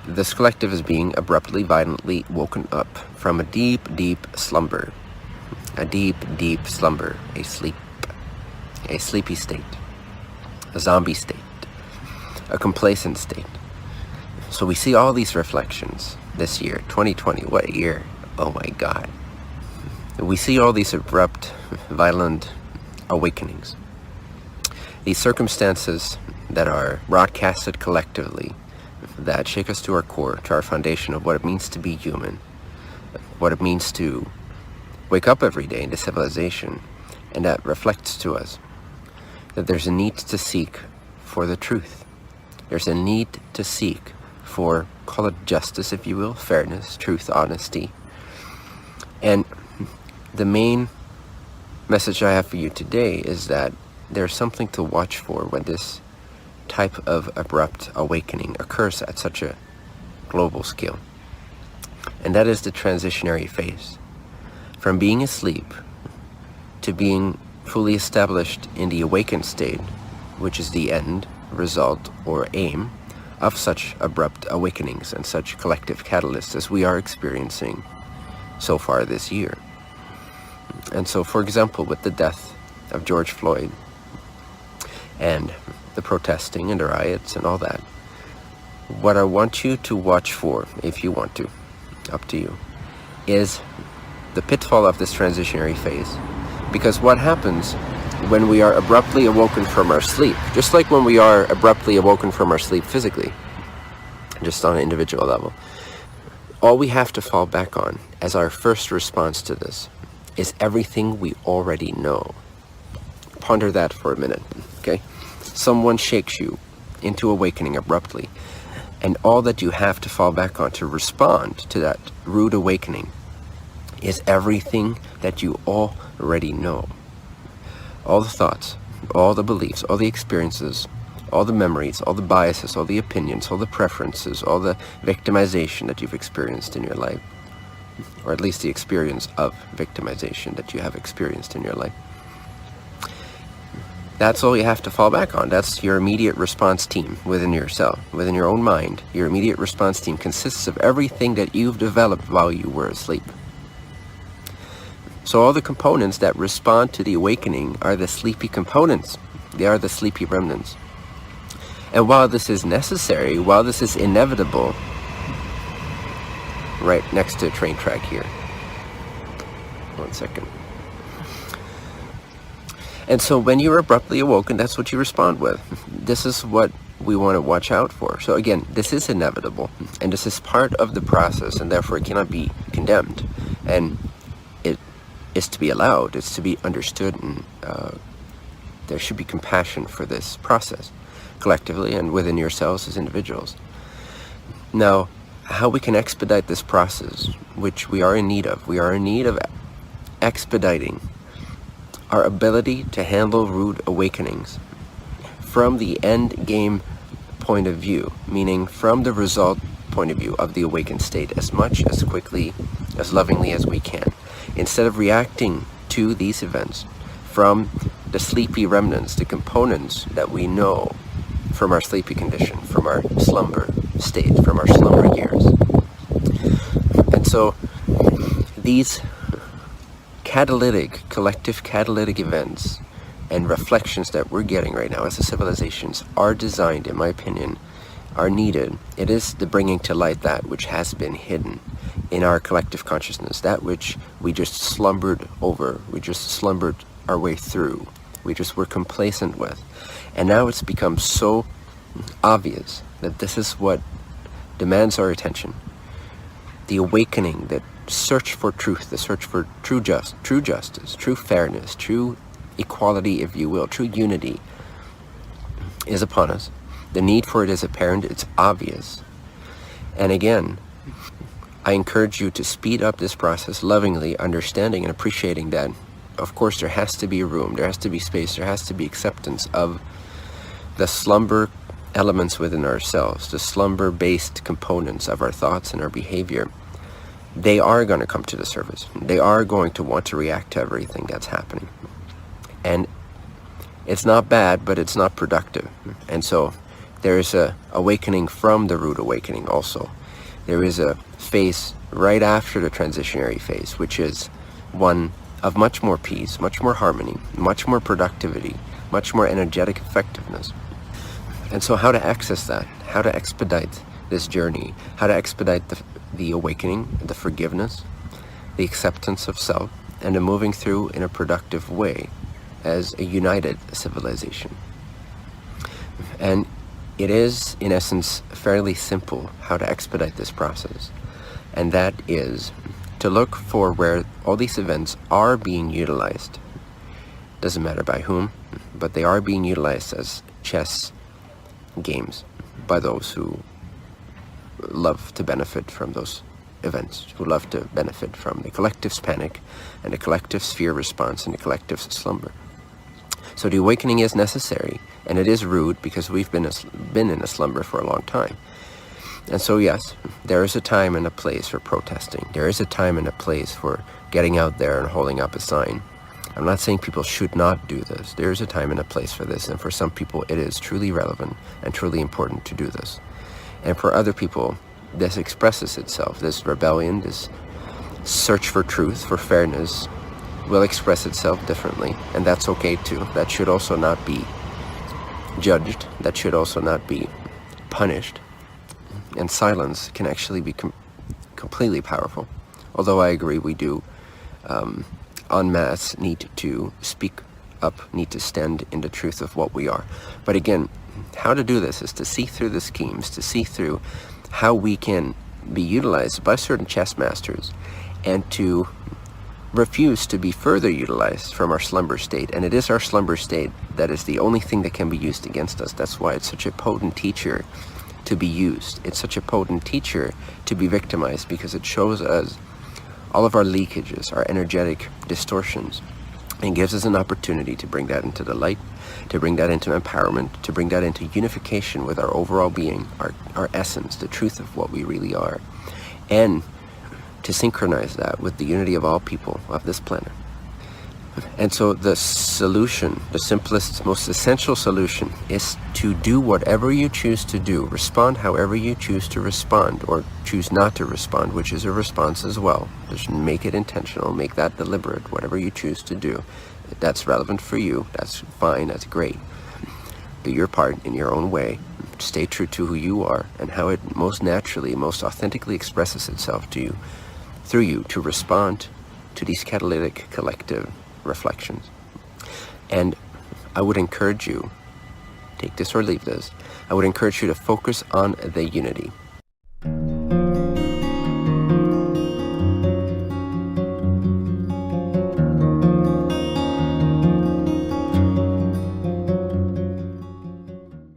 This collective is being abruptly, violently woken up from a deep, deep slumber. A deep, deep slumber, a sleepy state, a zombie state, a complacent state. So we see all these reflections this year, 2020, what a year, oh my God. We see all these abrupt, violent awakenings. These circumstances that are broadcasted collectively, that shake us to our core, to our foundation of what it means to be human, what it means to wake up every day into civilization, and that reflects to us that there's a need to seek for the truth. There's a need to seek for, call it justice if you will, fairness, truth, honesty. And the main message I have for you today is that there's something to watch for when this type of abrupt awakening occurs at such a global scale. And that is the transitionary phase. From being asleep to being fully established in the awakened state, which is the end result or aim of such abrupt awakenings and such collective catalysts as we are experiencing so far this year. And so, for example, with the death of George Floyd and the protesting and the riots and all that, what I want you to watch for, if you want to, up to you, is the pitfall of this transitionary phase. Because what happens when we are abruptly awoken from our sleep, just like when we are abruptly awoken from our sleep physically, just on an individual level, all we have to fall back on as our first response to this is everything we already know. Ponder that for a minute, okay? Someone shakes you into awakening abruptly, and all that you have to fall back on to respond to that rude awakening is everything that you already know. All the thoughts, all the beliefs, all the experiences, all the memories, all the biases, all the opinions, all the preferences, all the victimization that you've experienced in your life, or at least the experience of victimization that you have experienced in your life. That's all you have to fall back on. That's your immediate response team within yourself, within your own mind. Your immediate response team consists of everything that you've developed while you were asleep. So all the components that respond to the awakening are the sleepy components. They are the sleepy remnants. And while this is necessary, while this is inevitable, right next to a train track here. 1 second. And so when you're abruptly awoken, that's what you respond with. This is what we want to watch out for. So again, this is inevitable, and this is part of the process, and therefore it cannot be condemned. And it is to be allowed, it's to be understood, and there should be compassion for this process, collectively and within yourselves as individuals. Now, how we can expedite this process, which we are in need of expediting our ability to handle rude awakenings from the end game point of view, meaning from the result point of view of the awakened state, as much, as quickly, as lovingly as we can, instead of reacting to these events from the sleepy remnants, the components that we know from our sleepy condition, from our slumber state, from our slumber years. And so these collective catalytic events and reflections that we're getting right now as the civilizations are designed, in my opinion, are needed. It is the bringing to light that which has been hidden in our collective consciousness, that which we just slumbered over, we just slumbered our way through, we just were complacent with. And now it's become so obvious that this is what demands our attention. The awakening, that search for truth, the search for true justice, true fairness, true equality, if you will, true unity, is upon us. The need for it is apparent, it's obvious. And again, I encourage you to speed up this process lovingly, understanding and appreciating that, of course, there has to be room, there has to be space, there has to be acceptance of the slumber elements within ourselves, the slumber-based components of our thoughts and our behavior. They are going to come to the surface. They are going to want to react to everything that's happening. And it's not bad, but it's not productive. And so There is a awakening from the rude awakening also. There is a phase right after the transitionary phase, which is one of much more peace, much more harmony, much more productivity, much more energetic effectiveness. And so how to access that, how to expedite this journey, how to expedite the awakening, the forgiveness, the acceptance of self, and the moving through in a productive way as a united civilization. And it is, in essence, fairly simple how to expedite this process. And that is to look for where all these events are being utilized. Doesn't matter by whom, but they are being utilized as chess games by those who love to benefit from those events, who love to benefit from the collective's panic and the collective's fear response and the collective's slumber. So the awakening is necessary, and it is rude because we've been in a slumber for a long time. And so yes, there is a time and a place for protesting. There is a time and a place for getting out there and holding up a sign. I'm not saying people should not do this. There is a time and a place for this, and for some people it is truly relevant and truly important to do this. And for other people, this expresses itself. This rebellion, this search for truth, for fairness, will express itself differently, and that's okay too. That should also not be judged. That should also not be punished. And silence can actually be completely powerful. Although I agree, we do en masse need to speak up, need to stand in the truth of what we are. But again, how to do this is to see through the schemes, to see through how we can be utilized by certain chess masters, and to refuse to be further utilized from our slumber state. And it is our slumber state that is the only thing that can be used against us. That's why it's such a potent teacher to be used. It's such a potent teacher to be victimized, because it shows us all of our leakages, our energetic distortions, and gives us an opportunity to bring that into the light, to bring that into empowerment, to bring that into unification with our overall being, our essence, the truth of what we really are, and to synchronize that with the unity of all people of this planet. And so the solution, the simplest, most essential solution, is to do whatever you choose to do, respond however you choose to respond, or choose not to respond, which is a response as well. Just make it intentional, make that deliberate, whatever you choose to do. If that's relevant for you, that's fine, that's great. Do your part in your own way. Stay true to who you are and how it most naturally, most authentically expresses itself to you, through you, to respond to these catalytic collective reflections. And I would encourage you, take this or leave this, I would encourage you to focus on the unity.